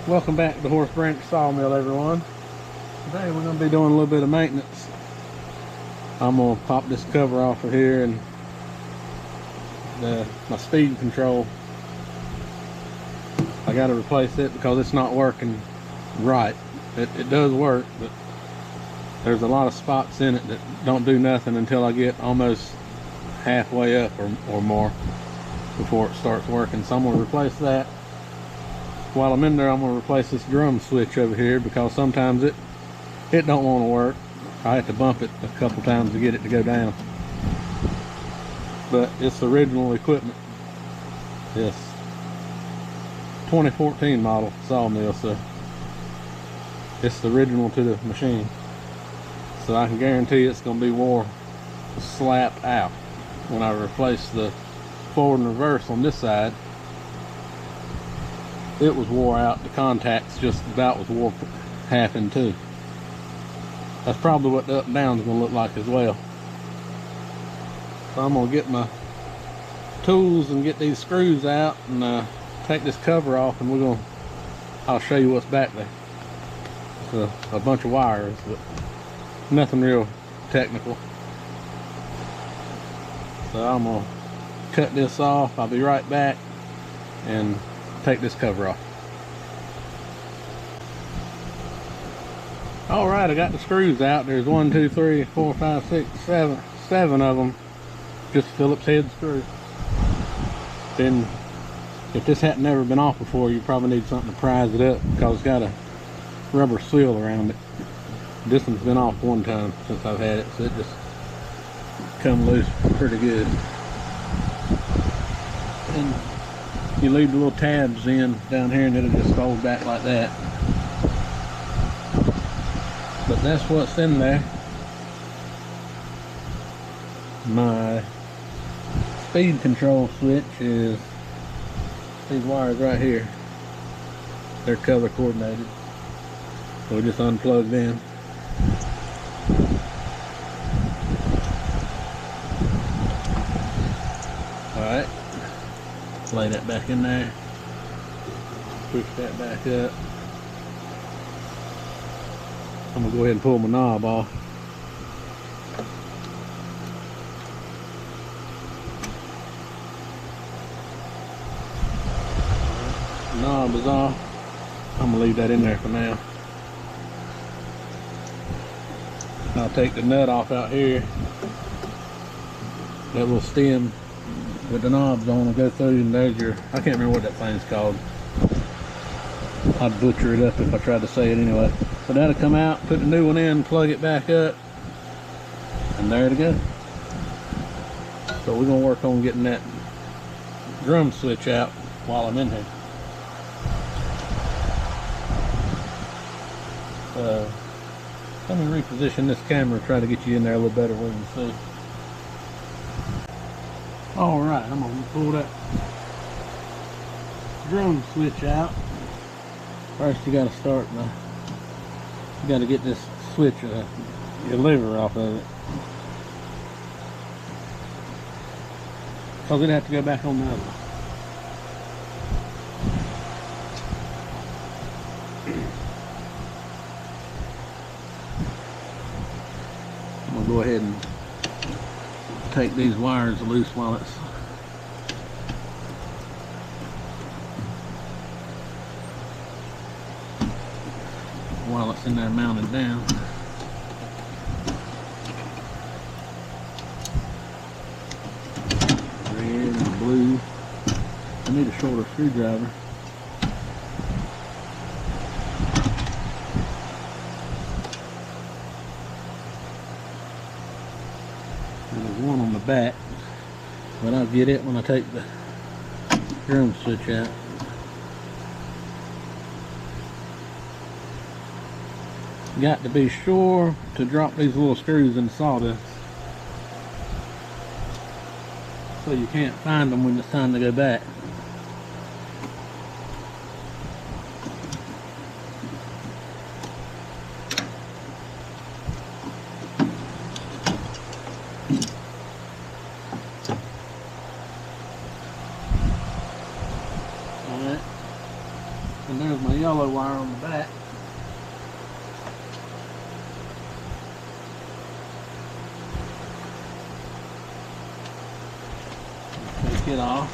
Welcome back to Horse Branch Sawmill, everyone. Today we're going to be doing a little bit of maintenance. I'm going to pop this cover off of here, and my speed control, I got to replace it because it's not working right. It does work, but there's a lot of spots in it that don't do nothing until I get almost halfway up or more before it starts working. So I'm going to replace that. While I'm in there, I'm going to replace this drum switch over here because sometimes it don't want to work. I have to bump it a couple times to get it to go down. But it's original equipment. Yes, 2014 model Sawmill, so it's the original to the machine. So I can guarantee it's going to be wore slap out when I replace the forward and reverse on this side. It was wore out. The contacts just about was wore half in two. That's probably what the up and down is going to look like as well. So I'm going to get my tools and get these screws out and take this cover off, and I'll show you what's back there. It's a bunch of wires, but nothing real technical. So I'm going to cut this off. I'll be right back and take this cover off. All right, I got the screws out. There's 1, 2, 3, 4, 5, 6, 7 of them. Just Phillips head screws. Then, if this hadn't ever been off before, you probably need something to prise it up because it's got a rubber seal around it. This one's been off one time since I've had it, so it just come loose pretty good. And you leave the little tabs in down here, and it'll just fold back like that. But that's what's in there. My speed control switch is these wires right here. They're color coordinated, so we just unplug them. Alright, lay that back in there, push that back up. I'm going to go ahead and pull my knob off. The knob is off. I'm going to leave that in there for now. I'll take the nut off out here. That little stem with the knobs on will go through, and there's your, I can't remember what that thing's called. I'd butcher it up if I tried to say it anyway. So that'll come out, put the new one in, plug it back up, and there to go. So we're gonna work on getting that drum switch out while I'm in here. Let me reposition this camera, try to get you in there a little better where you can see. All right, I'm gonna pull that drum switch out. First, you gotta start you gotta get this switch, your lever off of it, because it'd have to go back on the other. I'm gonna go ahead and take these wires loose while it's in there mounted down. Red and blue. I need a shorter screwdriver. And there's one on the back, but I'll get it when I take the drum switch out. Got to be sure to drop these little screws in the sawdust so you can't find them when it's time to go back. And there's my yellow wire on the back. Take it off.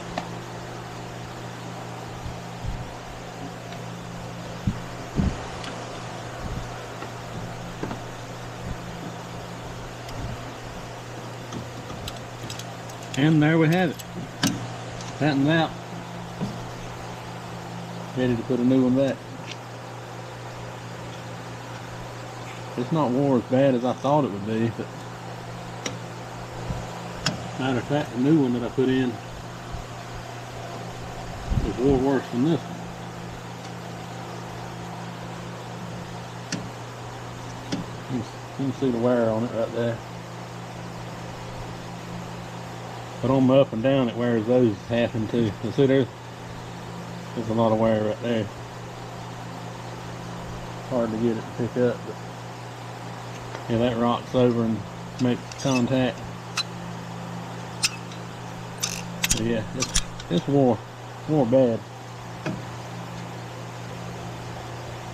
And there we have it. Tightened out. Ready to put a new one back. It's not wore as bad as I thought it would be, but matter of fact, the new one that I put in is wore worse than this one. You can see the wear on it right there. But on the up and down, it wears those half in two. You see there's a lot of wear right there. Hard to get it to pick up, but yeah, that rocks over and makes contact. But yeah, it's wore bad.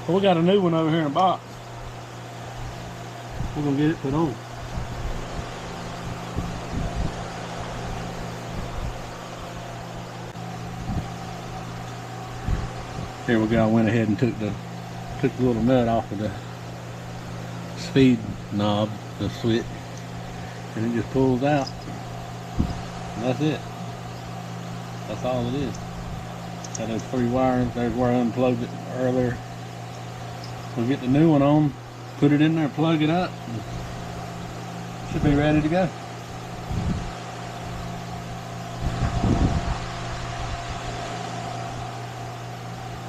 But we got a new one over here in a box. We're gonna get it put on. Here we go. I went ahead and took the little nut off of the speed knob, the switch, and it just pulls out. And that's it. That's all it is. Got those 3 wires. There's where I unplugged it earlier. We'll get the new one on, put it in there, plug it up, and should be ready to go.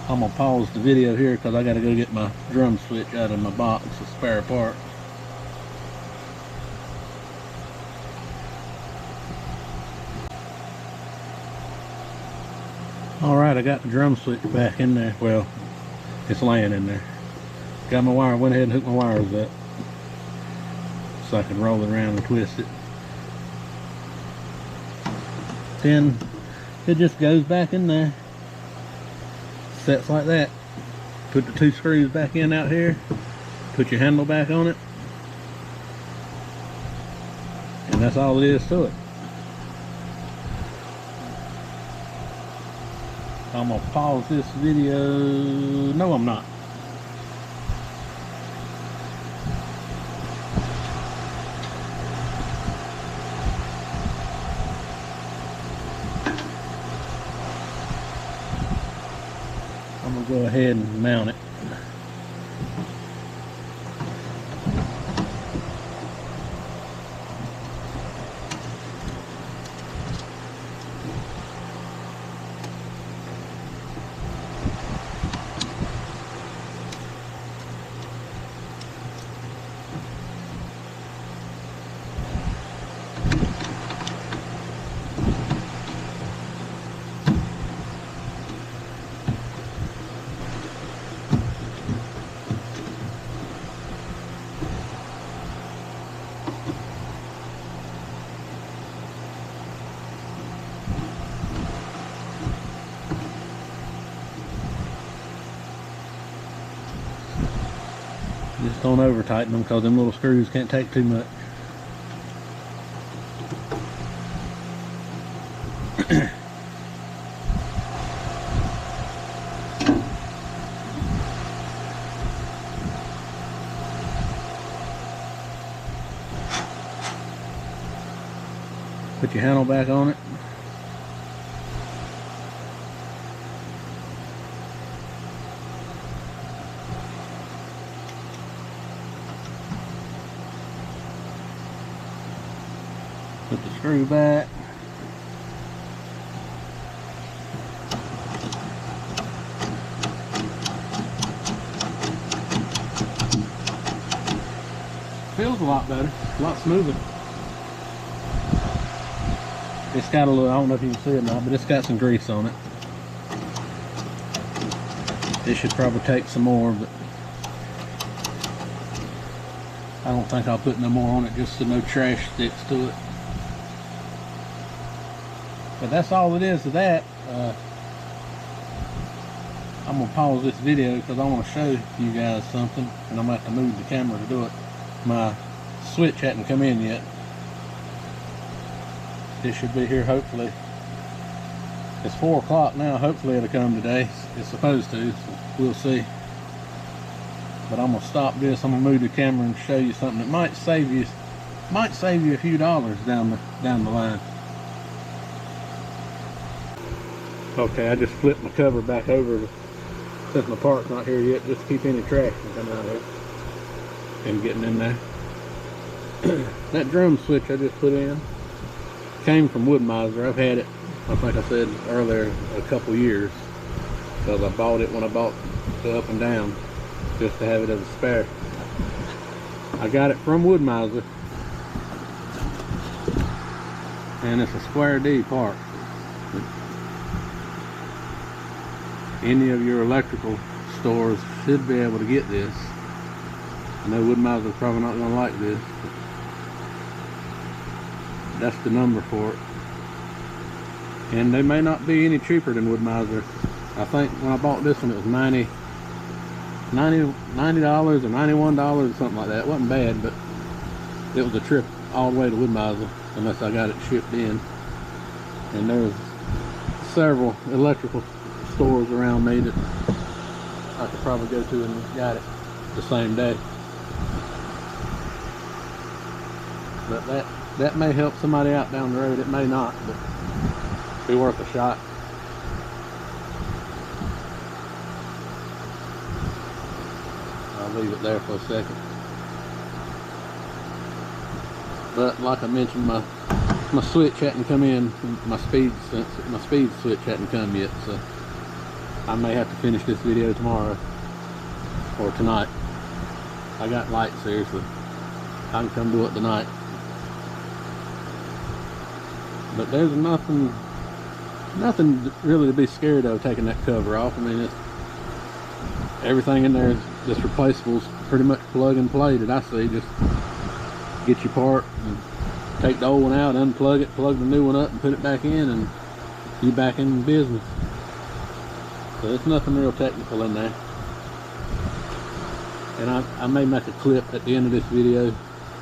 I'm gonna pause the video here because I gotta go get my drum switch out of my box of spare parts. Alright, I got the drum switch back in there. Well, it's laying in there. Got my wire, went ahead and hooked my wires up so I can roll it around and twist it. Then it just goes back in there. Sets like that. Put the 2 screws back in out here, put your handle back on it, and that's all it is to it. I'm gonna pause this video. No, I'm not. I'm gonna go ahead and mount it. Just don't over tighten them because them little screws can't take too much. Put your handle back on it. Put the screw back. Feels a lot better, a lot smoother. It's got a little, I don't know if you can see it or not, but it's got some grease on it. This should probably take some more, but I don't think I'll put no more on it just so no trash sticks to it. But that's all it is to that. I'm gonna pause this video because I want to show you guys something, and I'm gonna have to move the camera to do it. My switch hadn't come in yet. It should be here hopefully. It's 4 o'clock now. Hopefully it'll come today. It's supposed to, so we'll see. But I'm gonna stop this. I'm gonna move the camera and show you something that might save you a few dollars down the line. Okay, I just flipped my cover back over since my part's not here yet, just to keep any traction coming out of it and getting in there. That drum switch I just put in came from Woodmizer. I've had it, I think I said earlier, a couple years, because I bought it when I bought the up and down, just to have it as a spare. I got it from Woodmizer, and it's a square D part. Any of your electrical stores should be able to get this. I know Woodmizer's probably not going to like this, but that's the number for it. And they may not be any cheaper than Woodmizer. I think when I bought this one, it was $90 or $91 or something like that. It wasn't bad, but it was a trip all the way to Woodmizer, unless I got it shipped in. And there was several electrical stores around me that I could probably go to and got it the same day. But that may help somebody out down the road. It may not, but be worth a shot. I'll leave it there for a second. But like I mentioned, my switch hadn't come in. My speed switch hadn't come yet, so I may have to finish this video tomorrow or tonight. I got lights here, so I can come do it tonight. But there's nothing really to be scared of taking that cover off. I mean, everything in there is just replaceable. It's pretty much plug and play that I see. Just get your part and take the old one out, unplug it, plug the new one up and put it back in, and you back in business. So there's nothing real technical in there. And I may make a clip at the end of this video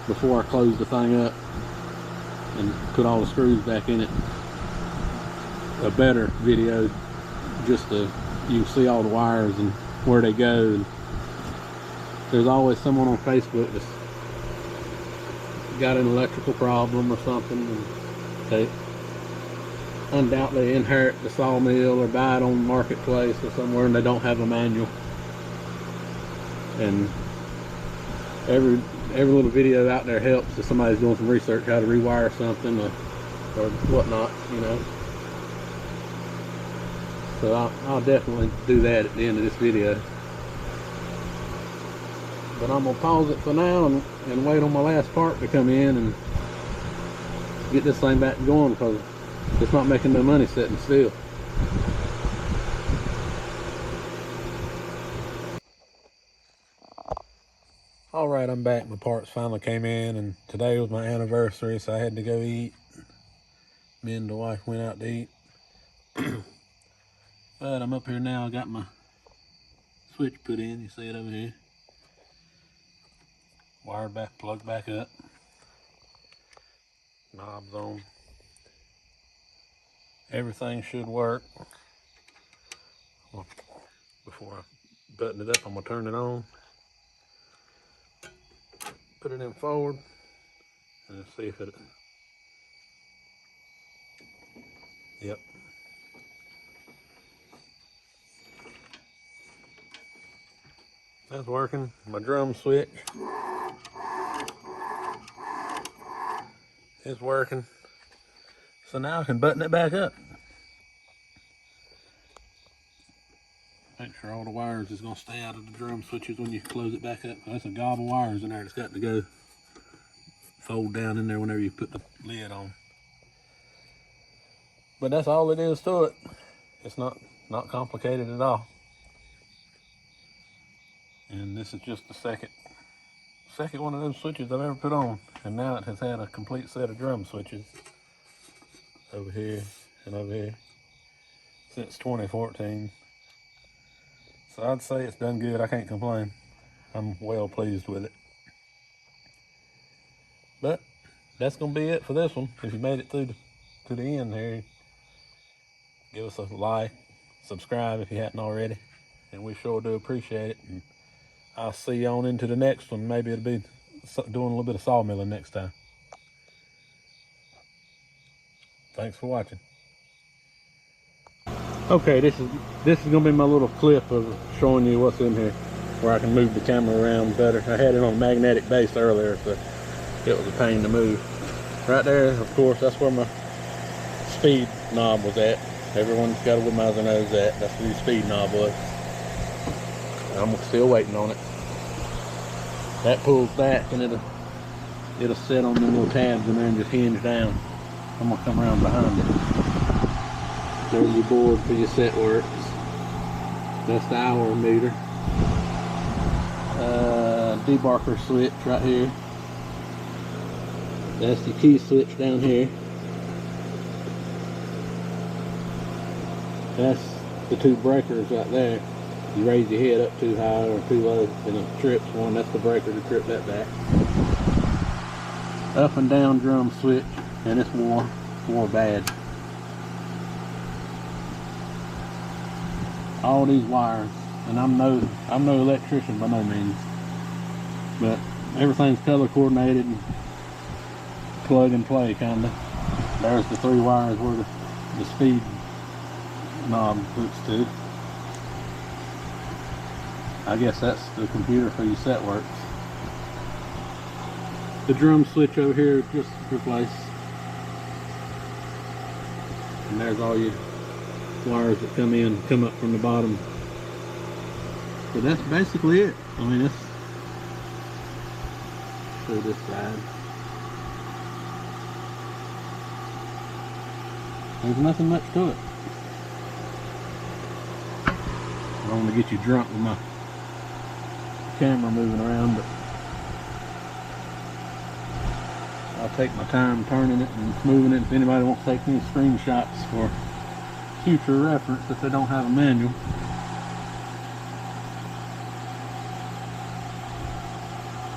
before I close the thing up and put all the screws back in it. A better video, just to you can see all the wires and where they go. And there's always someone on Facebook that's got an electrical problem or something, and they undoubtedly inherit the Sawmill or buy it on the marketplace or somewhere, and they don't have a manual. And every little video out there helps if somebody's doing some research how to rewire something or whatnot, you know. So I'll definitely do that at the end of this video. But I'm gonna pause it for now and wait on my last part to come in and get this thing back going, because it's not making no money sitting still. All right, I'm back. My parts finally came in, and today was my anniversary, so I had to go eat. Me and the wife went out to eat. But I'm up here now. I got my switch put in. You see it over here. Wired back, plugged back up. Knobs on. Everything should work. Well, before I button it up, I'm gonna turn it on. Put it in forward and see if it. Yep. That's working. My drum switch is working. So now I can button it back up. Make sure all the wires is gonna stay out of the drum switches when you close it back up. That's a gob of wires in there that's got to go fold down in there whenever you put the lid on. But that's all it is to it. It's not complicated at all. And this is just the second one of those switches I've ever put on. And now it has had a complete set of drum switches over here and over here since 2014. So I'd say it's done good. I can't complain. I'm well pleased with it. But that's gonna be it for this one. If you made it through to the end here, give us a like, subscribe if you hadn't already, and we sure do appreciate it. And I'll see you on into the next one. Maybe it'll be doing a little bit of sawmilling next time. Thanks for watching. Okay, this is gonna be my little clip of showing you what's in here, where I can move the camera around better. I had it on a magnetic base earlier, so it was a pain to move. Right there, of course, that's where my speed knob was at. Everyone's got a Woodmizer knows that. That's where the speed knob was. I'm still waiting on it. That pulls back and it'll sit on them little tabs in there and just hinge down. I'm gonna come around behind it. There's your board for your set works. That's the hour meter. Debarker switch right here. That's the key switch down here. That's the two breakers right there. You raise your head up too high or too low and it trips one. That's the breaker to trip that back. Up and down drum switch, and it's wore bad. All these wires, and I'm no electrician by no means, but everything's color coordinated and plug and play kinda. There's the three wires where the speed knob hooks to. I guess that's the computer for your set works. The drum switch over here is just replaced. And there's all your wires that come up from the bottom. But that's basically it. I mean, let's show this side. There's nothing much to it. I don't want to get you drunk with my camera moving around, but I'll take my time turning it and moving it if anybody wants to take any screenshots for future reference if they don't have a manual.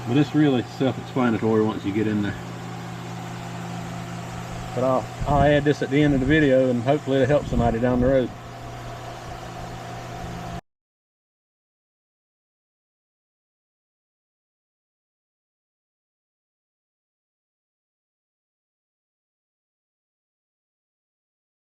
But it's really self-explanatory once you get in there. But I'll add this at the end of the video and hopefully it'll help somebody down the road.